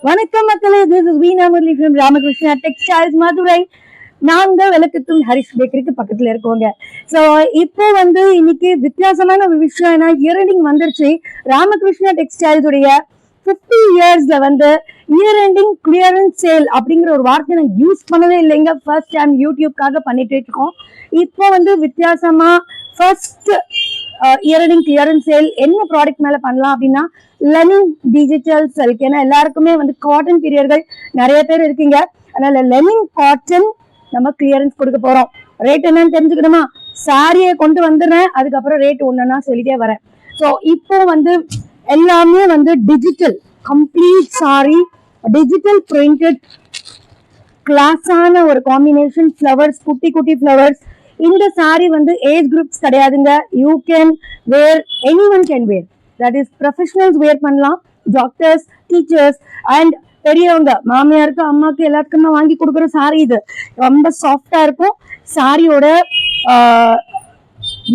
வணக்கம் மக்களே, this is Veena Murali from Ramakrishna textiles Madurai. நாங்க விளக்குத்தூள் ஹரிஷ் பேக்கரிக்கு பக்கத்துல இருக்கோங்க. ஸோ இப்போ இன்னைக்கு வித்தியாசமான ஒரு விஷயம், ஏன்னா இயர் வந்துருச்சு. ராமகிருஷ்ணா டெக்ஸ்டைல்ஸ் உடைய 50 இயர்ஸ்ல இயர் எண்டிங் கிளியரன்ஸ் சேல் அப்படிங்கிற ஒரு வார்த்தை நான் யூஸ் பண்ணவே இல்லைங்க. ஃபர்ஸ்ட் டைம் யூடியூப்காக பண்ணிட்டு இருக்கோம். இப்போ வித்தியாசமா first year ending clearance sale என்ன ப்ராடக்ட் மேல பண்ணலாம் அப்படின்னா லெனின் டிஜிட்டல் சில்க். ஏன்னா எல்லாருக்குமே காட்டன் பீரியர்கள் நிறைய பேர் இருக்கீங்க. அதனால லெனின் காட்டன் நம்ம கிளியரன்ஸ் கொடுக்க போறோம். ரேட் என்னன்னு தெரிஞ்சுக்கணுமா? சாரியை கொண்டு வந்துடுறேன், அதுக்கப்புறம் ரேட் ஒண்ணுன்னா சொல்லிட்டே வரேன். ஸோ இப்போ எல்லாமே digital complete sorry, digital printed கிளாஸான ஒரு காம்பினேஷன், ஃப்ளவர்ஸ், குட்டி குட்டி ஃப்ளவர்ஸ். இந்த சாரி ஏஜ் குரூப்ஸ் கிடையாதுங்க. You can wear, any one can wear. That is professionals wear பண்ணலாம், டாக்டர்ஸ், டீச்சர்ஸ் அண்ட் பெரியவங்க, மாமியாருக்கு, அம்மாவுக்கு எல்லாத்துக்குமே வாங்கி கொடுக்குற சாரி. இது ரொம்ப சாஃப்டா இருக்கும். சாரியோட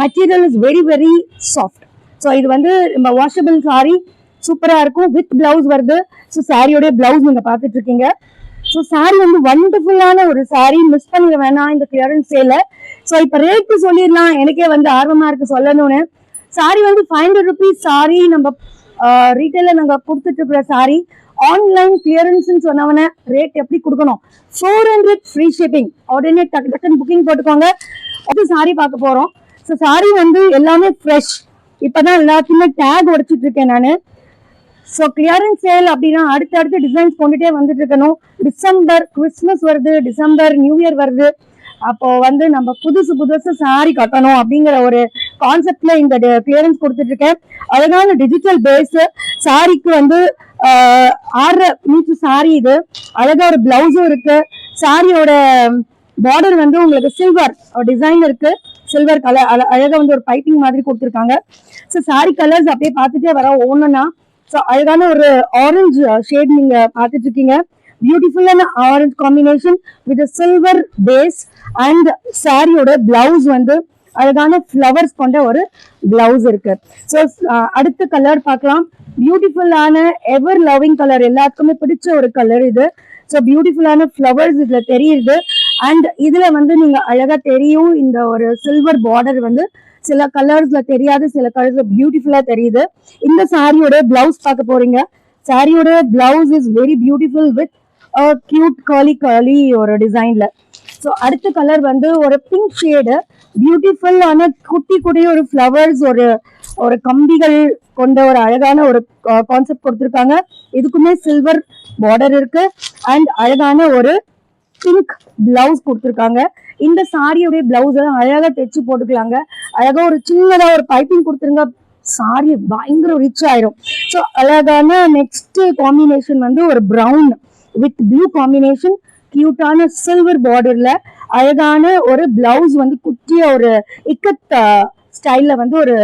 material is very very soft. So இது நம்ம வாஷபிள் சாரி, சூப்பரா இருக்கும். வித் பிளவுஸ் வருது. ஸோ சாரியோட பிளவுஸ் நீங்க பார்த்துட்டு இருக்கீங்க. ஸோ சாரி வண்டர்ஃபுல்லான ஒரு சாரி, மிஸ் பண்ணிட வேணாம் இந்த கிளியரன்ஸ் சேல. ஸோ இப்போ ரேட்டு சொல்லிடலாம், எனக்கே ஆர்வமா இருக்கு சொல்லணும்னு. சாரி 500 ருபீஸ் சாரி நம்ம ரீட்டைல நாங்க கொடுத்துட்டு இருக்கிற சாரி. ஆன்லைன் கிளியரன்ஸ் சொன்னவன ரேட் எப்படி கொடுக்கணும்? 400 ஃப்ரீ ஷிப்பிங். உடனே டக்கு டக்குன்னு புக்கிங் போட்டுக்கோங்க. அது சாரி பார்க்க போறோம். ஸோ சாரி எல்லாமே ஃப்ரெஷ். இப்பதான் எல்லாத்தையுமே டேக் உடைச்சிட்டு இருக்கேன் நான். ஸோ கிளியரன்ஸ் சேல் அப்படின்னா அடுத்தடுத்து டிசைன்ஸ் கொண்டுட்டே வந்துட்டு இருக்கணும். டிசம்பர் கிறிஸ்மஸ் வருது, டிசம்பர் நியூ இயர் வருது. அப்போ நம்ம புதுசு புதுசு சாரி கட்டணும் அப்படிங்கிற ஒரு கான்செப்ட்ல இந்த கிளியரன்ஸ் கொடுத்துட்டு இருக்கேன். அழகான டிஜிட்டல் பேஸ் சாரிக்கு 6 மீட்டர் சாரி. இது அழகா ஒரு பிளவுஸும் இருக்கு. சாரியோட பார்டர் உங்களுக்கு சில்வர் டிசைன் இருக்கு. சில்வர் கலர் அழகா ஒரு பைப்பிங் மாதிரி கொடுத்துருக்காங்க. ஸோ சாரி கலர்ஸ் அப்படியே பார்த்துட்டே வர ஒண்ணுன்னா, ஸோ அழகான ஒரு ஆரஞ்சு ஷேட் நீங்க பார்த்துட்டு இருக்கீங்க. பியூட்டிஃபுல்லான orange combination with silver base and சாரியோட பிளவுஸ் அழகான ஃப்ளவர்ஸ் கொண்ட ஒரு பிளவுஸ் இருக்கு. ஸோ அடுத்த கலர் பார்க்கலாம். பியூட்டிஃபுல்லான எவர் லவ்விங் கலர், எல்லாத்துக்குமே பிடிச்ச ஒரு கலர் இது. ஸோ பியூட்டிஃபுல்லான ஃப்ளவர்ஸ் இதுல தெரியுது. அண்ட் இதுல நீங்க அழகா தெரியும் இந்த ஒரு சில்வர் பார்டர் சில கலர்ஸ்ல தெரியாது, சில கலர்ஸ்ல பியூட்டிஃபுல்லா தெரியுது. இந்த சாரியோட பிளவுஸ் பார்க்க போறீங்க. சாரியோட blouse is very beautiful with cute curly ஒரு டிசைன்ல. ஸோ அடுத்த கலர் ஒரு பிங்க் ஷேடு, பியூட்டிஃபுல்லான குட்டி குட்டி ஒரு ஃப்ளவர்ஸ், ஒரு கம்பிகள் கொண்ட ஒரு அழகான ஒரு கான்செப்ட் கொடுத்துருக்காங்க. இதுக்குமே சில்வர் பார்டர் இருக்கு அண்ட் அழகான ஒரு பிங்க் பிளவுஸ் கொடுத்துருக்காங்க. இந்த சாரியோடைய பிளவுஸ் அழகா தைச்சு போட்டுக்கலாங்க. அழகா ஒரு சின்னதா ஒரு பைப்பிங் கொடுத்துருங்க, சாரி பயங்கர ரிச் ஆயிரும். ஸோ அழகான நெக்ஸ்ட் காம்பினேஷன் ஒரு ப்ரௌன் வித் ப்ளூ காம்பினேஷன், கியூட்டான சில்வர் பார்டர்ல அழகான ஒரு பிளவுஸ் குட்டிய ஒரு இக்கத் ஸ்டைல்ல ஒரு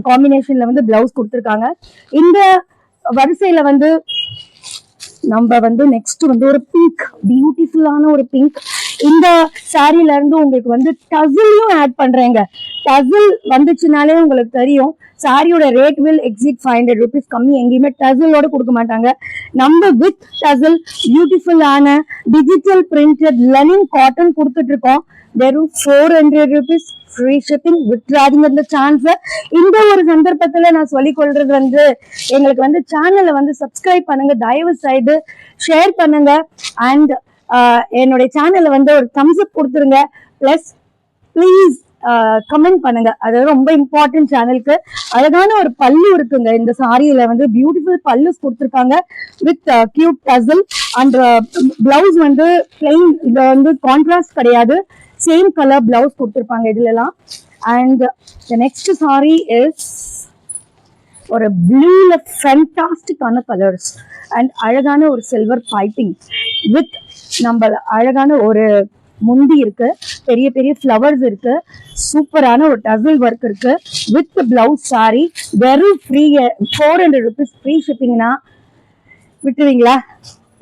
காம்பினேஷன்ல பிளவுஸ் கொடுத்துருக்காங்க. இந்த வரிசையில நம்ம நெக்ஸ்ட் ஒரு பிங்க், பியூட்டிஃபுல்லான ஒரு பிங்க். இந்த சாரில இருந்து உங்களுக்கு டசிலும் ஆட் பண்றேங்க. டசில் வந்துச்சுனாலே உங்களுக்கு தெரியும் சாரியோட ரேட் வில் எக்ஸிட் 500 ருபீஸ். கம்மி எங்கேயுமே டசிலோட கொடுக்க மாட்டாங்க. நம்ம வித் டசில் பியூட்டிஃபுல்லான டிஜிட்டல் பிரிண்டட் லெனின் காட்டன் கொடுத்துட்டு இருக்கோம். வெறும் 400 ருபீஸ் ஃப்ரீ ஷிப்பிங். விட்டுறாதீங்க இந்த சான்ஸ். இந்த ஒரு சந்தர்ப்பத்துல நான் சொல்லிக் கொள்றது எங்களுக்கு சேனலை சப்ஸ்கிரைப் பண்ணுங்க, தயவு செய்து ஷேர் பண்ணுங்க அண்ட் என்னுடைய சேனலை ஒரு தம்ஸ் அப் கொடுத்துருங்க. பிளஸ் ப்ளீஸ் கமெண்ட் பண்ணுங்க, அது ரொம்ப இம்பார்ட்டன்ட் சேனலுக்கு. அழகான ஒரு பல்லு இருக்குங்க இந்த சாரியில, பியூட்டிஃபுல் பல்லுஸ் கொடுத்துருக்காங்க with cute tassel and blouse plain. இது கான்ட்ராஸ்ட் கிடையாது, சேம் கலர் பிளவுஸ் கொடுத்துருப்பாங்க இதுலலாம். And the next sari is ஒரு ப்ளூல ஃபேண்டாஸ்டிக்கான கலர்ஸ் அண்ட் அழகான ஒரு சில்வர் பைப்பிங் வித் நம்ம அழகான ஒரு முந்தி இருக்கு, பெரிய பெரிய ஃப்ளவர்ஸ் இருக்கு, சூப்பரான ஒரு டசல் ஒர்க் இருக்கு வித் பிளவுஸ் சாரி. வெறும் ஃப்ரீ 400 ருபீஸ் ஃப்ரீ ஷிப்பிங்னா விட்டுருவீங்களா?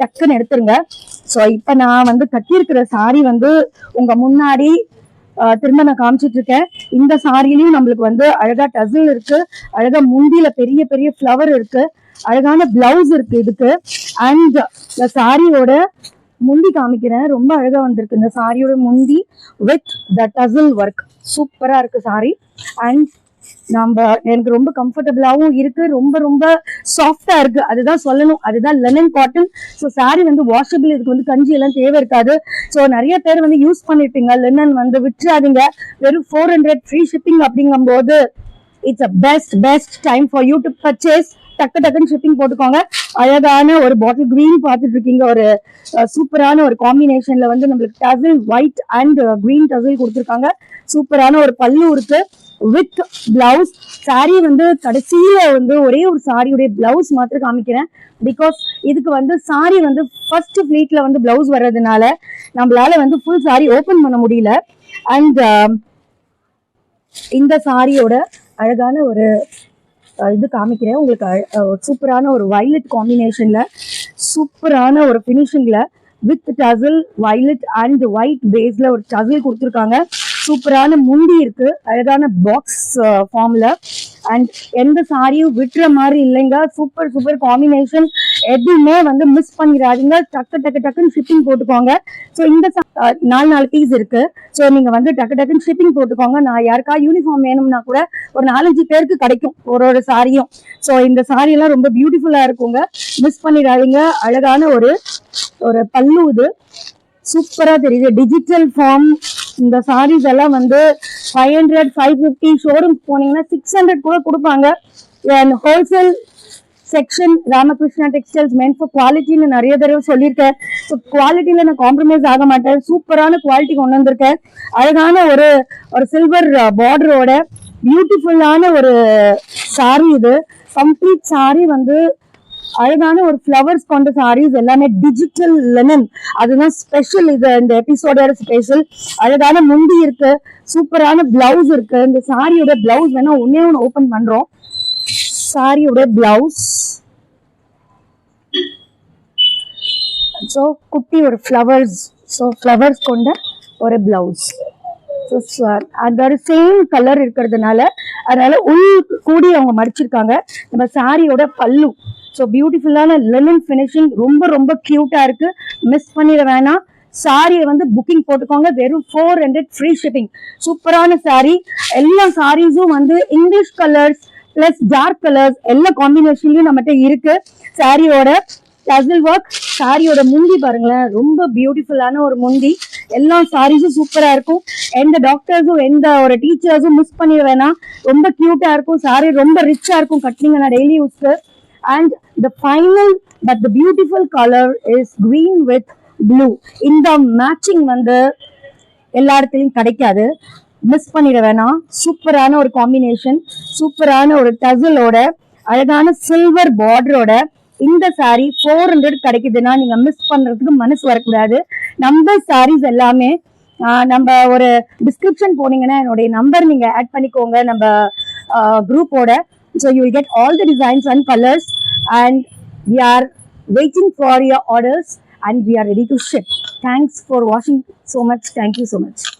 டக்குன்னு எடுத்துருங்க. ஸோ இப்போ நான் கட்டியிருக்கிற சாரி உங்க முன்னாடி திரும்ப நான் காமிச்சிட்டு இருக்கேன். இந்த சாரிலையும் நம்மளுக்கு அழகா டசில் இருக்கு, அழகா முந்தியில பெரிய பெரிய ஃப்ளவர் இருக்கு அழகான பிளவுஸ் இருக்கு இதுக்கு. அண்ட் இந்த சாரியோட முந்தி காமிக்கிறேன், ரொம்ப அழகா வந்திருக்கு இந்த சாரியோட முந்தி வித் த டசல் ஒர்க். சூப்பரா இருக்கு சாரி. அண்ட் எனக்கு ரொம்ப கம்ஃபர்டபுளாகவும் இருக்கு, ரொம்ப ரொம்ப சாஃப்டா இருக்கு, அதுதான் சொல்லணும். அதுதான் லெனன் காட்டன். ஸோ சாரி வந்து வாஷபிள், இதுக்கு வந்து கஞ்சி எல்லாம் தேவை இருக்காது. ஸோ நிறைய பேர் வந்து யூஸ் பண்ணிருப்பீங்க லெனன், வந்து விட்டுறாதீங்க. வெறும் 400 ஃப்ரீ ஷிப்பிங் அப்படிங்கும் போது it's a best time for you to purchase. டக்குன்னு ஷிப்பிங் போட்டுக்கோங்க. அழகான ஒரு பாட்டில் கிரீன் பார்த்துட்டு இருக்கீங்க, ஒரு சூப்பரான ஒரு காம்பினேஷன்ல வந்து நம்மளுக்கு டசல் ஒயிட் அண்ட் கிரீன் டசல் கொடுத்துருக்காங்க. சூப்பரான ஒரு பல்லு இருக்கு வித் பிளவுஸ். சாரி வந்து கடைசியில வந்து ஒரே ஒரு சாரியுடைய பிளவுஸ் மாத்திரம் காமிக்கிறேன். பிகாஸ் இதுக்கு வந்து சாரி வந்து ஃபர்ஸ்ட் ஃபிளீட்ல வந்து பிளவுஸ் வர்றதுனால நம்மளால வந்து ஃபுல் சாரி ஓபன் பண்ண முடியல. அண்ட் இந்த சாரியோட அழகான ஒரு இது காமிக்கிறேன் உங்களுக்கு. சூப்பரான ஒரு வயலட் காம்பினேஷன்ல, சூப்பரான ஒரு ஃபினிஷிங்ல with tassel violet and white பேஸ்ல ஒரு டசல் கொடுத்துருக்காங்க. சூப்பரான முந்தி இருக்கு, அழகான பாக்ஸ் ஃபார்ம்ல. அண்ட் எந்த சாரியும் விட்டுற மாதிரி இல்லைங்க. Super combination. எதுவுமே வந்து மிஸ் பண்ணிடாதீங்க. டக்குன்னு ஷிப்பிங் போட்டுக்கோங்க. ஸோ இந்த 4 பீஸ் இருக்கு. ஸோ நீங்க வந்து டக்குன்னு ஷிப்பிங் போட்டுக்கோங்க. நான் யாருக்கா யூனிஃபார்ம் வேணும்னா கூட ஒரு 4-5 பேருக்கு கிடைக்கும் ஒரு சாரியும். ஸோ இந்த சாரி எல்லாம் ரொம்ப பியூட்டிஃபுல்லா இருக்குங்க, மிஸ் பண்ணிடாதீங்க. அழகான ஒரு பல்லு இது, சூப்பரா தெரியுது, டிஜிட்டல் ஃபார்ம். இந்த சாரீஸ் எல்லாம் வந்து 500 550, ஷோரூம் போனீங்கன்னா 600 கூட கொடுப்பாங்க. Wholesale section Ramakrishna textiles meant for குவாலிட்டின்னு நிறைய தடவை சொல்லியிருக்கேன். ஸோ குவாலிட்டியில நான் காம்ப்ரமைஸ் ஆக மாட்டேன். சூப்பரான குவாலிட்டி கொண்டு வந்திருக்கேன். அழகான ஒரு சில்வர் பார்டரோட பியூட்டிஃபுல்லான ஒரு சாரி இது. கம்ப்ளீட் சாரி வந்து அழகான ஒரு ஃப்ளவர்ஸ் கொண்ட சாரீஸ், எல்லாமே டிஜிட்டல் லெனன், அதுதான் ஸ்பெஷல். இது இந்த எபிசோடோட ஸ்பெஷல். அழகான முந்தி இருக்கு, சூப்பரான பிளவுஸ் இருக்கு. இந்த சாரியோட பிளவுஸ் வேணா ஒன்னே ஓபன் பண்றோம். சாரியோட பிளவுஸ் ஸோ குட்டி ஒரு ஃப்ளவர்ஸ் கொண்ட ஒரு பிளவுஸ். அதோட சேம் கலர் இருக்கிறதுனால உள் கூடி அவங்க மடிச்சிருக்காங்க. நம்ம சாரியோட பல்லு ஸோ பியூட்டிஃபுல்லான லெனன் ஃபினிஷிங், ரொம்ப ரொம்ப கியூட்டா இருக்கு, மிஸ் பண்ணிட வேணாம். சாரியை வந்து புக்கிங் போட்டுக்கோங்க. வெறும் 400 ஃப்ரீ ஷிப்பிங். சூப்பரான சாரி. எல்லா சாரீஸும் வந்து English colours plus dark colours எல்லா காம்பினேஷன்லயும் நம்மகிட்ட இருக்கு. சாரியோட டசல் ஒர்க், சாரியோட முந்தி பாருங்களேன், ரொம்ப பியூட்டிஃபுல்லான ஒரு முந்தி. எல்லா சாரீஸும் சூப்பரா இருக்கும். எந்த டாக்டர்ஸும் எந்த ஒரு டீச்சர்ஸும் மிஸ் பண்ணிட வேணாம். ரொம்ப கியூட்டா இருக்கும். சாரி ரொம்ப ரிச்சா இருக்கும் கட்டினீங்கன்னா டெய்லி யூஸ்க்கு. And the final but the beautiful colour is green with blue. இந்த மேட்சிங் வந்து எல்லா இடத்துலையும் கிடைக்காது, மிஸ் பண்ணிட வேணாம். சூப்பரான ஒரு காம்பினேஷன், சூப்பரான ஒரு டசலோட அழகான சில்வர் பார்டரோட இந்த சாரி 400 கிடைக்குதுன்னா நீங்க மிஸ் பண்றதுக்கு மனசு வரக்கூடாது. நம்ம சாரீஸ் எல்லாமே நம்ம ஒரு டிஸ்கிரிப்ஷன் போனீங்கன்னா என்னுடைய நம்பர் நீங்க ஆட் பண்ணிக்கோங்க நம்ம குரூப்போட. So you will get all the designs and colours and we are waiting for your orders and we are ready to ship. Thanks for watching so much. Thank you so much.